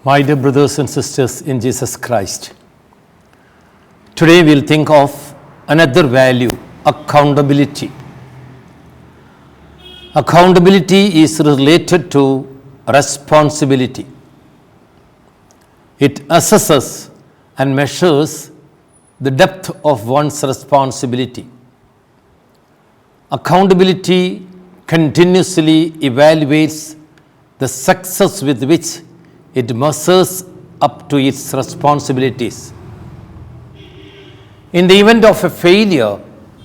My dear brothers and sisters in Jesus Christ, today we'll think of another value, accountability. Accountability is related to responsibility. It assesses and measures the depth of one's responsibility. Accountability continuously evaluates the success with which it measures up to its responsibilities. In the event of a failure,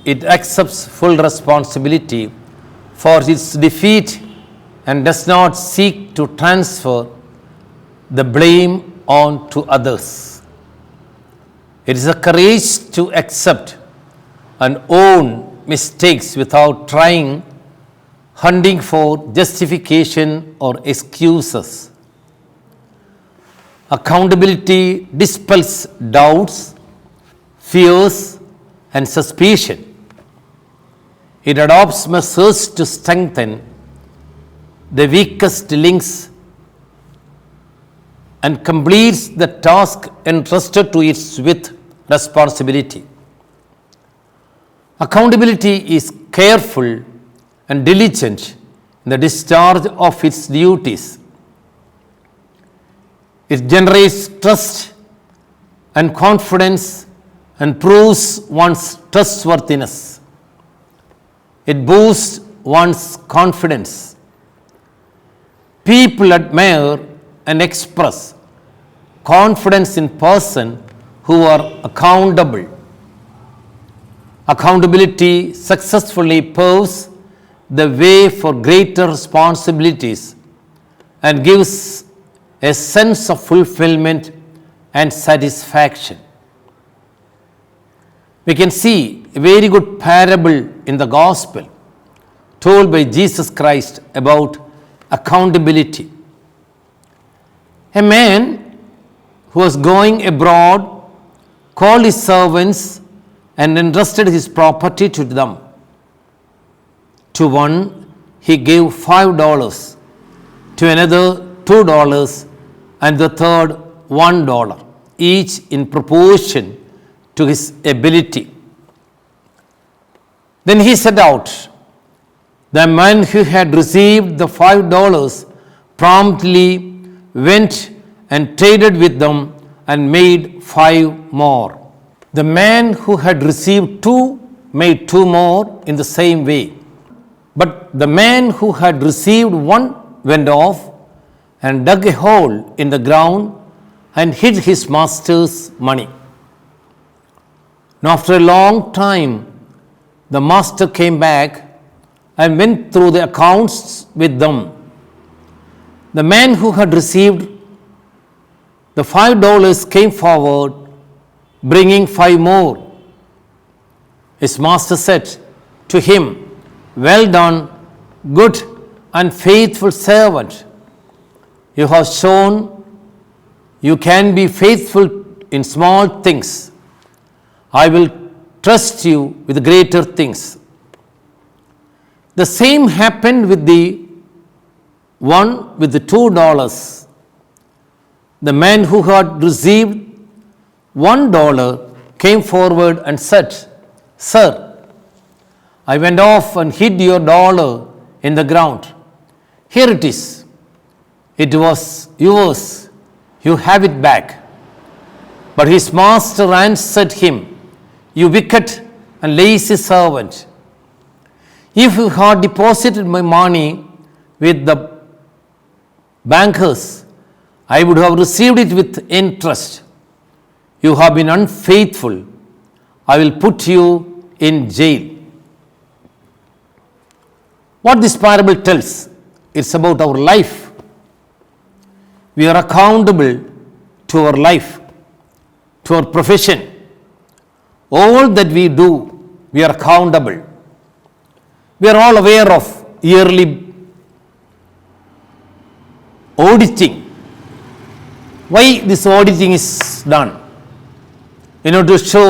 it accepts full responsibility for its defeat and does not seek to transfer the blame on to others. It is a courage to accept and own mistakes without hunting for justification or excuses. Accountability dispels doubts, fears, and suspicion. It adopts measures to strengthen the weakest links and completes the task entrusted to it with responsibility. Accountability is careful and diligent in the discharge of its duties. It generates trust and confidence and proves one's trustworthiness. It boosts one's confidence. People admire and express confidence in persons who are accountable. Accountability successfully paves the way for greater responsibilities and gives a sense of fulfillment and satisfaction. We can see a very good parable in the gospel told by Jesus Christ about accountability. A man who was going abroad called his servants and entrusted his property to them. To one he gave $5, to another $2, and the third $1, each in proportion to his ability. Then he set out. The man who had received the $5 promptly went and traded with them and made 5 more. The man who had received 2 made 2 more in the same way. But the man who had received 1 went off and dug a hole in the ground and hid his master's money. Now, after a long time, the master came back and went through the accounts with them. The man who had received the $5 came forward, bringing 5 more. His master said to him, "Well done, good and faithful servant. You have shown you can be faithful in small things. I will trust you with greater things." The same happened with the one with the $2. The man who had received $1 came forward and said, "Sir, I went off and hid your dollar in the ground. Here it is. It was yours. You have it back." But his master answered him, "You wicked and lazy servant. If you had deposited my money with the bankers, I would have received it with interest. You have been unfaithful. I will put you in jail." What this parable tells, it's about our life. We are accountable to our life, to our profession. All that we do, we are accountable. We are all aware of yearly auditing. Why this auditing is done? In order to show,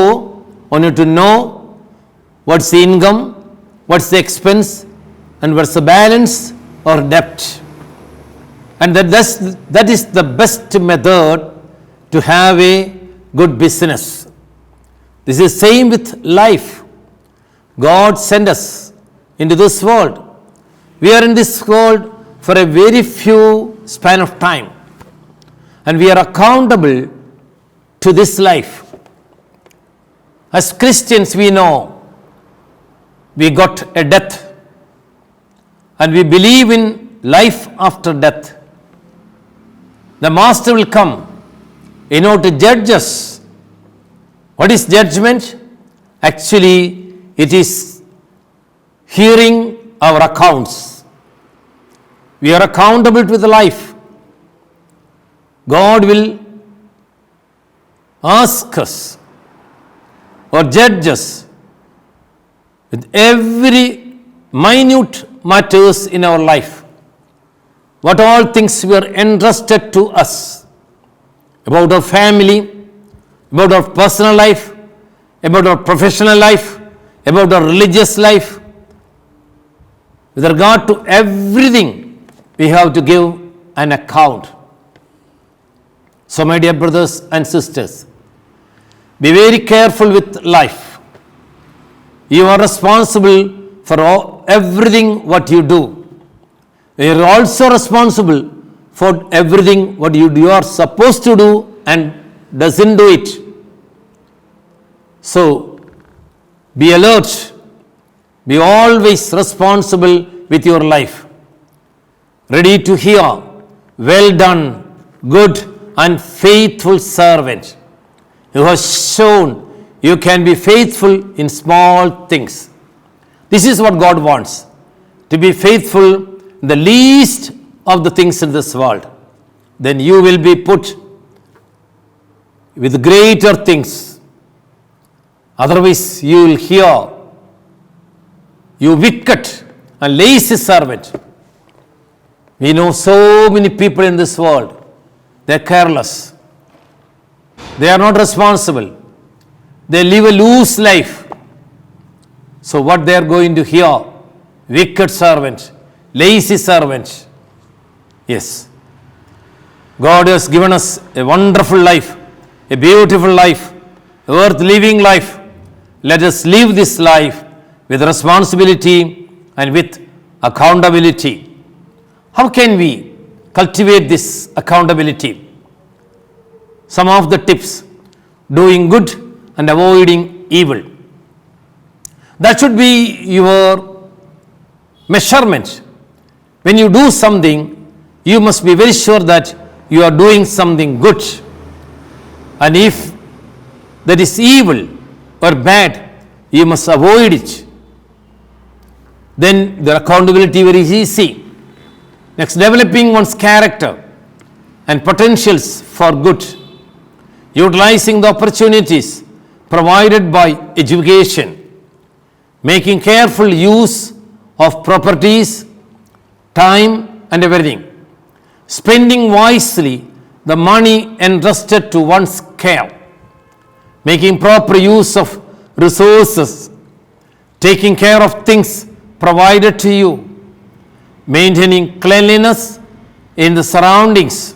in order to know what's the income, what's the expense, and what's the balance or debt. And that is the best method to have a good business. This is same with life. God sent us into this world. We are in this world for a very few span of time. And we are accountable to this life. As Christians, we know we got a death. And we believe in life after death. The Master will come in order to judge us. What is judgment? Actually, it is hearing our accounts. We are accountable to the life. God will ask us or judge us with every minute matters in our life. What all things were entrusted to us about our family, about our personal life, about our professional life, about our religious life. With regard to everything, we have to give an account. So, my dear brothers and sisters, be very careful with life. You are responsible for everything what you do. You are also responsible for everything what you are supposed to do and doesn't do it. So, be alert. Be always responsible with your life. Ready to hear, well done, good and faithful servant. You have shown you can be faithful in small things. This is what God wants. To be faithful in the least of the things in this world. Then you will be put with greater things. Otherwise, you will hear, you wicked and lazy servant. We know so many people in this world. They are careless. They are not responsible. They live a loose life. So what they are going to hear? Wicked servant, lazy servant. Yes. God has given us a wonderful life, a beautiful life, a worth living life. Let us live this life with responsibility and with accountability. How can we cultivate this accountability? Some of the tips: doing good and avoiding evil. That should be your measurement. When you do something, you must be very sure that you are doing something good. And if that is evil or bad, you must avoid it. Then the accountability very easy. Next, developing one's character and potentials for good. Utilizing the opportunities provided by education. Making careful use of properties, time and everything. Spending wisely the money entrusted to one's care. Making proper use of resources. Taking care of things provided to you. Maintaining cleanliness in the surroundings.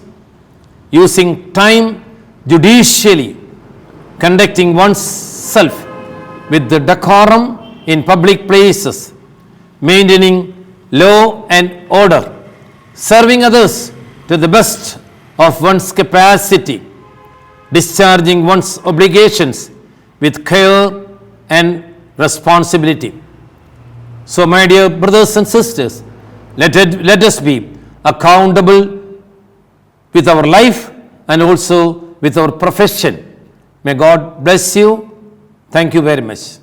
Using time judicially. Conducting oneself with the decorum in public places. Maintaining law and order. Serving others to the best of one's capacity. Discharging one's obligations with care and responsibility. So, my dear brothers and sisters, let us be accountable with our life and also with our profession. May God bless you. Thank you very much.